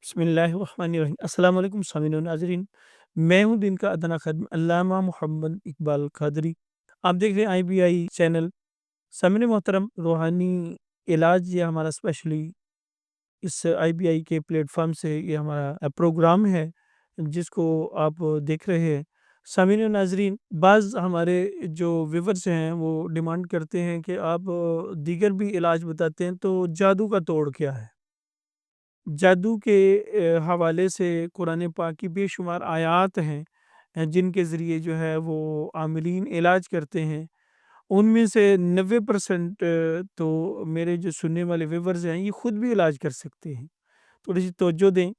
بسم اللہ الرحمن الرحیم۔ السلام علیکم سامعین و ناظرین، میں ہوں دین کا ادنا خادم علامہ محمد اقبال قادری۔ آپ دیکھ رہے ہیں آئی بی آئی چینل۔ سامعین محترم، روحانی علاج یہ ہمارا اسپیشلی اس آئی بی آئی کے پلیٹ فارم سے یہ ہمارا پروگرام ہے جس کو آپ دیکھ رہے ہیں۔ سامعین و ناظرین، بعض ہمارے جو ویورز ہیں وہ ڈیمانڈ کرتے ہیں کہ آپ دیگر بھی علاج بتاتے ہیں، تو جادو کا توڑ کیا ہے؟ جادو کے حوالے سے قرآن پاک کی بے شمار آیات ہیں جن کے ذریعے جو ہے وہ عاملین علاج کرتے ہیں۔ ان میں سے 90% تو میرے جو سننے والے ویورز ہیں یہ خود بھی علاج کر سکتے ہیں۔ تھوڑی سی توجہ دیں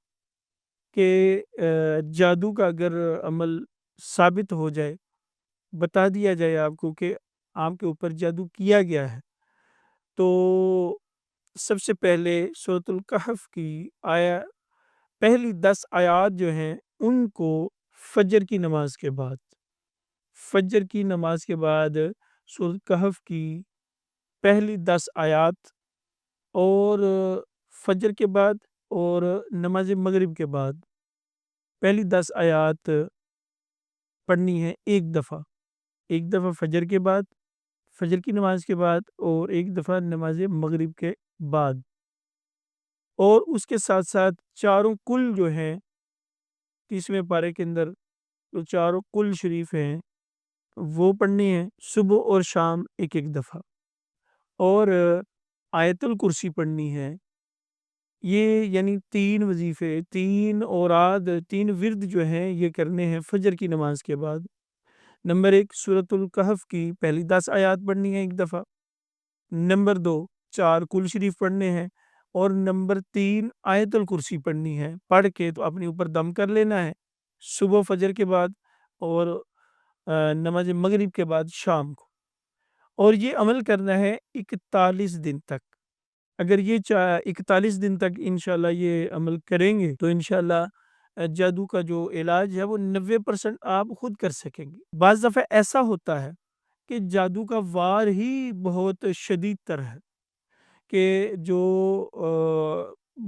کہ جادو کا اگر عمل ثابت ہو جائے، بتا دیا جائے آپ کو کہ آپ کے اوپر جادو کیا گیا ہے، تو سب سے پہلے سورۃ الکہف کی آیا پہلی 10 آیات جو ہیں ان کو فجر کی نماز کے بعد سورۃ الکہف کی پہلی 10 آیات اور فجر کے بعد اور نماز مغرب کے بعد پہلی 10 آیات پڑھنی ہے ایک دفعہ فجر کے بعد، فجر کی نماز کے بعد، اور ایک دفعہ نماز مغرب کے بعد، اور اس کے ساتھ ساتھ چاروں کل جو ہیں 30ویں پارے کے اندر جو چاروں کل شریف ہیں وہ پڑھنی ہیں صبح اور شام ایک ایک دفعہ، اور آیت الکرسی پڑھنی ہے۔ یہ یعنی 3 وظیفے، 3 اوراد، 3 ورد جو ہیں یہ کرنے ہیں فجر کی نماز کے بعد۔ نمبر 1 سورۃ الکہف کی پہلی 10 آیات پڑھنی ہے ایک دفعہ۔ نمبر 2 4 کل شریف پڑھنے ہیں، اور نمبر 3 آیت الکرسی پڑھنی ہے۔ پڑھ کے تو اپنے اوپر دم کر لینا ہے صبح فجر کے بعد اور نماز مغرب کے بعد شام کو، اور یہ عمل کرنا ہے 41 دن تک۔ اگر یہ 41 دن تک انشاءاللہ یہ عمل کریں گے تو انشاءاللہ جادو کا جو علاج ہے وہ 90% آپ خود کر سکیں گے۔ بعض دفعہ ایسا ہوتا ہے کہ جادو کا وار ہی بہت شدید تر ہے، کہ جو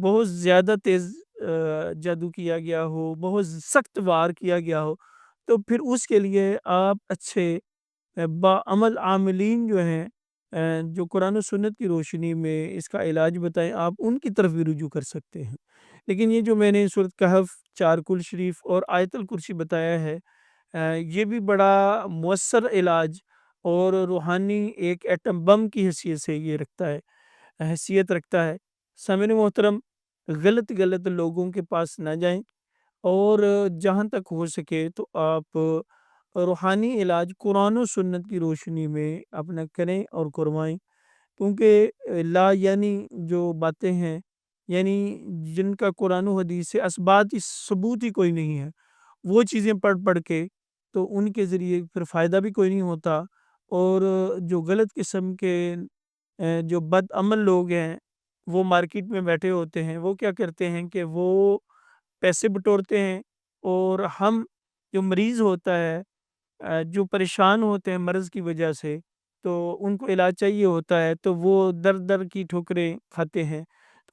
بہت زیادہ تیز جادو کیا گیا ہو، بہت سخت وار کیا گیا ہو، تو پھر اس کے لیے آپ اچھے باعمل عاملین جو ہیں جو قرآن و سنت کی روشنی میں اس کا علاج بتائیں، آپ ان کی طرف بھی رجوع کر سکتے ہیں۔ لیکن یہ جو میں نے سورۃ کہف، 4 کل شریف اور آیت الکرسی بتایا ہے، یہ بھی بڑا مؤثر علاج اور روحانی ایک ایٹم بم کی حیثیت سے یہ حیثیت رکھتا ہے۔ سامعین محترم، غلط لوگوں کے پاس نہ جائیں، اور جہاں تک ہو سکے تو آپ روحانی علاج قرآن و سنت کی روشنی میں اپنا کریں اور کروائیں، کیونکہ لا یعنی جو باتیں ہیں، یعنی جن کا قرآن و حدیث سے ثبوت ہی کوئی نہیں ہے، وہ چیزیں پڑھ کے تو ان کے ذریعے پھر فائدہ بھی کوئی نہیں ہوتا، اور جو غلط قسم کے جو بد عمل لوگ ہیں وہ مارکیٹ میں بیٹھے ہوتے ہیں، وہ کیا کرتے ہیں کہ وہ پیسے بٹورتے ہیں، اور ہم جو مریض ہوتا ہے، جو پریشان ہوتے ہیں مرض کی وجہ سے، تو ان کو علاج چاہیے ہوتا ہے تو وہ در در کی ٹھوکریں کھاتے ہیں۔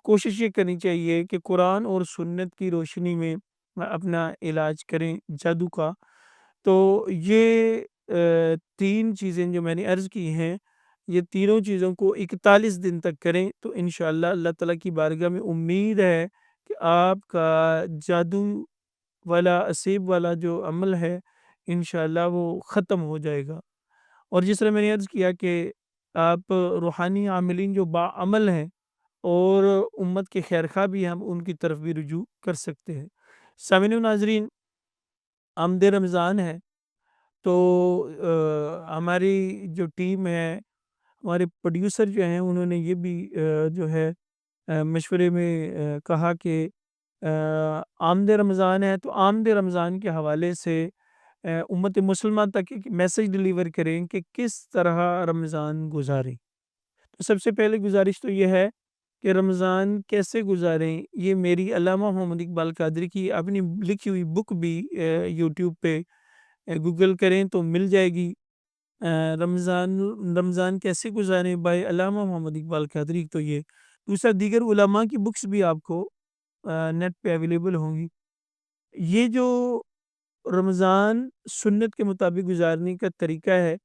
کوشش یہ کرنی چاہیے کہ قرآن اور سنت کی روشنی میں اپنا علاج کریں جادو کا۔ تو یہ 3 چیزیں جو میں نے عرض کی ہیں، یہ تینوں چیزوں کو 41 دن تک کریں تو انشاءاللہ اللہ تعالیٰ کی بارگاہ میں امید ہے کہ آپ کا جادو والا اسیب والا جو عمل ہے انشاءاللہ وہ ختم ہو جائے گا۔ اور جس طرح میں نے عرض کیا کہ آپ روحانی عاملین جو باعمل ہیں اور امت کے خیر خواہ بھی، ہم ان کی طرف بھی رجوع کر سکتے ہیں۔ سامعین و ناظرین، آمد رمضان ہے، تو ہماری جو ٹیم ہے، ہمارے پروڈیوسر جو ہیں، انہوں نے یہ بھی جو ہے مشورے میں کہا کہ آمد رمضان ہے تو آمد رمضان کے حوالے سے امت مسلمہ تک ایک میسج ڈلیور کریں کہ کس طرح رمضان گزاریں۔ تو سب سے پہلے گزارش تو یہ ہے کہ رمضان کیسے گزاریں، یہ میری علامہ محمد اقبال قادری کی اپنی لکھی ہوئی بک بھی یوٹیوب پہ گوگل کریں تو مل جائے گی۔ رمضان کیسے گزاریں بائی علامہ محمد اقبال قادری۔ تو یہ دوسرا، دیگر علماء کی بکس بھی آپ کو نیٹ پہ اویلیبل ہوں گی۔ یہ جو رمضان سنت کے مطابق گزارنے کا طریقہ ہے،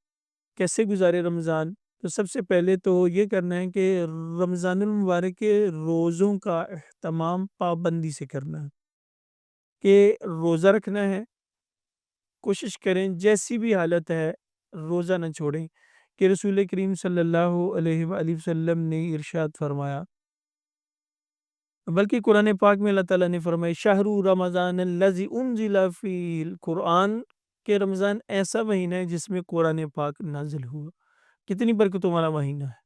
کیسے گزارے رمضان؟ تو سب سے پہلے تو یہ کرنا ہے کہ رمضان المبارک کے روزوں کا اہتمام پابندی سے کرنا ہے، کہ روزہ رکھنا ہے، کوشش کریں جیسی بھی حالت ہے روزہ نہ چھوڑیں، کہ رسول کریم صلی اللہ علیہ وآلہ وسلم نے ارشاد فرمایا، بلکہ قرآن پاک میں اللہ تعالیٰ نے فرمایا شہر رمضان الذی انزل فیہ القرآن، کہ رمضان ایسا مہینہ ہے جس میں قرآن پاک نازل ہوا۔ کتنی برکتوں والا مہینہ ہے۔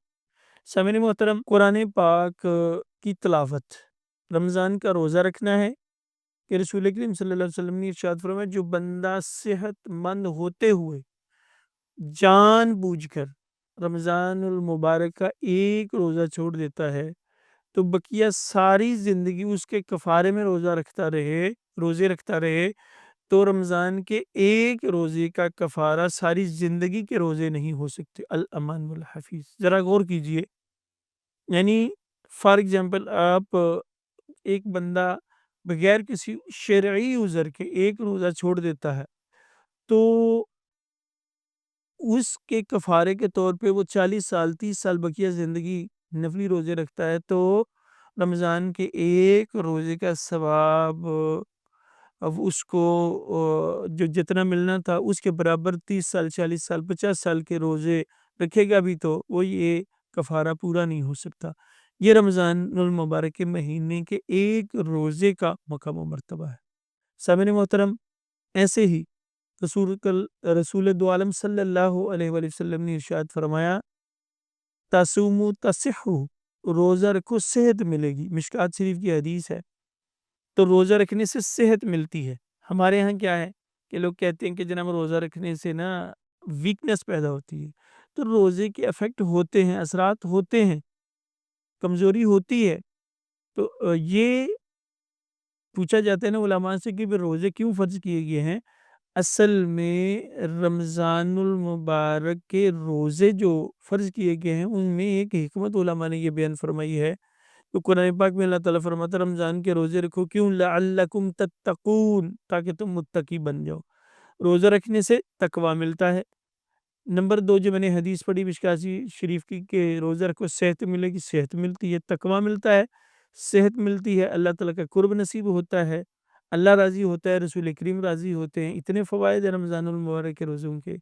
سامعین محترم، قرآن پاک کی تلاوت، رمضان کا روزہ رکھنا ہے، کہ رسول کریم صلی اللہ علیہ وسلم نے ارشاد فرمایا جو بندہ صحت مند ہوتے ہوئے جان بوجھ کر رمضان المبارک کا ایک روزہ چھوڑ دیتا ہے تو بقیہ ساری زندگی اس کے کفارے میں روزے رکھتا رہے تو رمضان کے ایک روزے کا کفارہ ساری زندگی کے روزے نہیں ہو سکتے۔ الامان والحفیظ، ذرا غور کیجئے، یعنی فار ایگزامپل آپ ایک بندہ بغیر کسی شرعی عذر کے ایک روزہ چھوڑ دیتا ہے تو اس کے کفارے کے طور پہ وہ 40 سال 30 سال بقیہ زندگی نفلی روزے رکھتا ہے تو رمضان کے ایک روزے کا ثواب اب اس کو جو جتنا ملنا تھا اس کے برابر 30 سال 40 سال 50 سال کے روزے رکھے گا بھی تو وہ یہ کفارہ پورا نہیں ہو سکتا۔ یہ رمضان المبارک کے مہینے کے ایک روزے کا مقام و مرتبہ ہے۔ سامعین محترم، ایسے ہی رسول دو عالم صلی اللہ علیہ وآلہ وسلم نے ارشاد فرمایا تَصُومُوا تَصِحُّوا، روزہ رکھو صحت ملے گی، مشکوٰۃ شریف کی حدیث ہے۔ تو روزہ رکھنے سے صحت ملتی ہے۔ ہمارے ہاں کیا ہے کہ لوگ کہتے ہیں کہ جناب روزہ رکھنے سے نا ویکنس پیدا ہوتی ہے، تو روزے کے افیکٹ ہوتے ہیں، اثرات ہوتے ہیں، کمزوری ہوتی ہے۔ تو یہ پوچھا جاتا ہے نا علماء سے کہ روزے کیوں فرض کیے گئے ہیں؟ اصل میں رمضان المبارک کے روزے جو فرض کیے گئے ہیں ان میں ایک حکمت علماء نے یہ بیان فرمائی ہے، تو قرآن پاک میں اللہ تعالیٰ فرماتا ہے رمضان کے روزے رکھو کیوں؟ لعلکم تتقون، تاکہ تم متقی بن جاؤ۔ روزہ رکھنے سے تقوی ملتا ہے۔ نمبر 2 جو میں نے حدیث پڑھی مشکوٰۃ شریف کی کہ روزہ رکھو صحت ملے گی، صحت ملتی ہے، تقوی ملتا ہے، صحت ملتی ہے، اللہ تعالیٰ کا قرب نصیب ہوتا ہے، اللہ راضی ہوتا ہے، رسول کریم راضی ہوتے ہیں۔ اتنے فوائد ہیں رمضان المبارک کے روزوں کے۔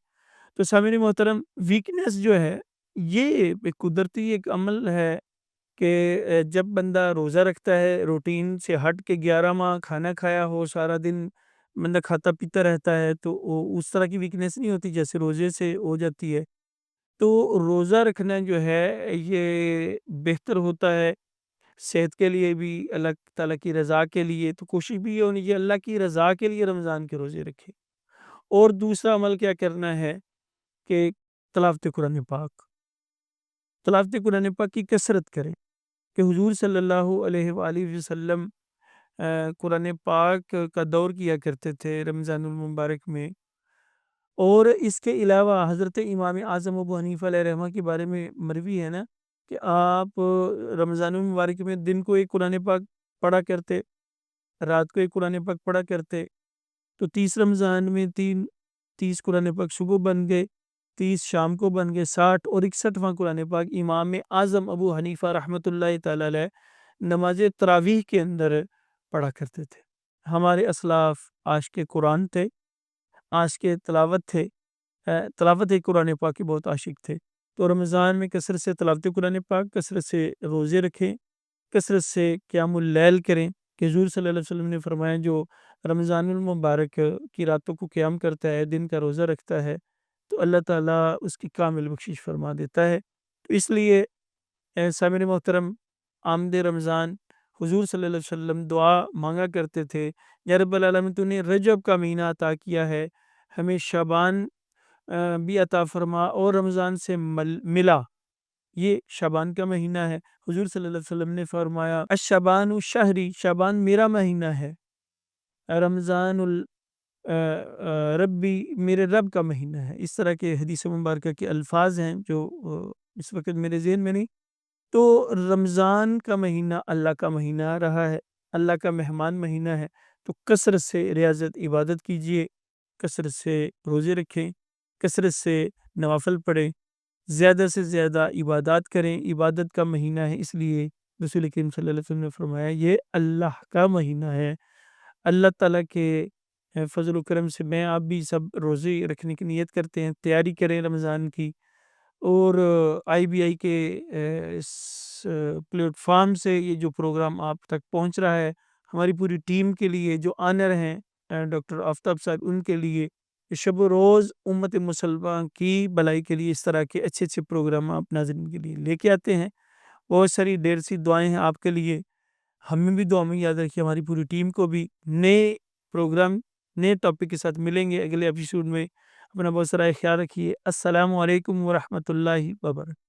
تو سامعین محترم، ویکنس جو ہے یہ ایک قدرتی ایک عمل ہے کہ جب بندہ روزہ رکھتا ہے روٹین سے ہٹ کے 11 ماہ کھانا کھایا ہو، سارا دن بندہ کھاتا پیتا رہتا ہے تو اس طرح کی ویکنس نہیں ہوتی جیسے روزے سے ہو جاتی ہے۔ تو روزہ رکھنا جو ہے یہ بہتر ہوتا ہے صحت کے لیے بھی، اللہ تعالیٰ کی رضا کے لیے، تو کوشش بھی یہ ہونی چاہیے اللہ کی رضا کے لیے رمضان کے روزے رکھے۔ اور دوسرا عمل کیا کرنا ہے کہ تلاوت قرآن پاک کی کثرت کریں، کہ حضور صلی اللہ علیہ وآلہ وسلم قرآن پاک کا دور کیا کرتے تھے رمضان المبارک میں۔ اور اس کے علاوہ حضرت امام اعظم ابو حنیفہ علیہ رحمہ کے بارے میں مروی ہے نا کہ آپ رمضان المبارک میں دن کو ایک قرآن پاک پڑھا کرتے، رات کو ایک قرآن پاک پڑھا کرتے، تو 30 رمضان میں 30 قرآن پاک صبح بن گئے، 30 شام کو بن گئے، 60 اور 61واں قرآن پاک امام اعظم ابو حنیفہ رحمۃ اللہ تعالی علیہ نماز تراویح کے اندر پڑھا کرتے تھے۔ ہمارے اسلاف عاشق قرآن تھے، عاشق تلاوت تھے، تلاوت قرآن پاک کے بہت عاشق تھے۔ تو رمضان میں کثرت سے تلاوت قرآن پاک، کثرت سے روزے رکھیں، کثرت سے قیام اللیل کریں، کہ حضور صلی اللہ علیہ وسلم نے فرمایا جو رمضان المبارک کی راتوں کو قیام کرتا ہے، دن کا روزہ رکھتا ہے تو اللہ تعالیٰ اس کی کامل بخشش فرما دیتا ہے۔ تو اس لیے سامعین محترم، آمد رمضان حضور صلی اللہ علیہ وسلم دعا مانگا کرتے تھے، یا رب العالمین تو نے رجب کا مہینہ عطا کیا ہے، ہمیں شعبان بھی عطا فرما، اور رمضان سے ملا، یہ شعبان کا مہینہ ہے۔ حضور صلی اللہ علیہ وسلم نے فرمایا الشعبان شہری، شعبان میرا مہینہ ہے، رمضان ربی، میرے رب کا مہینہ ہے۔ اس طرح کے حدیث مبارکہ کے الفاظ ہیں جو اس وقت میرے ذہن میں نہیں۔ تو رمضان کا مہینہ اللہ کا مہینہ رہا ہے، اللہ کا مہمان مہینہ ہے، تو کثرت سے ریاضت عبادت کیجیے، کثرت سے روزے رکھیں، کثرت سے نوافل پڑھیں، زیادہ سے زیادہ عبادات کریں۔ عبادت کا مہینہ ہے، اس لیے رسول کریم صلی اللہ علیہ وسلم نے فرمایا یہ اللہ کا مہینہ ہے۔ اللہ تعالیٰ کے فضل و کرم سے میں آپ بھی سب روزے رکھنے کی نیت کرتے ہیں، تیاری کریں رمضان کی، اور آئی بی آئی کے اس پلیٹ فارم سے یہ جو پروگرام آپ تک پہنچ رہا ہے، ہماری پوری ٹیم کے لیے، جو آنر ہیں ڈاکٹر آفتاب صاحب، ان کے لیے شب و روز امت مسلمہ کی بھلائی کے لیے اس طرح کے اچھے اچھے پروگرام آپ ناظرین کے لیے لے کے آتے ہیں۔ بہت ساری ڈھیر سی دعائیں ہیں آپ کے لیے، ہمیں بھی دعا میں یاد رکھیے، ہماری پوری ٹیم کو بھی۔ نئے پروگرام نئے ٹاپک کے ساتھ ملیں گے اگلے ایپیسوڈ میں۔ اپنا بہت سارا خیال رکھیے۔ السلام علیکم ورحمۃ اللہ وبرکاتہ۔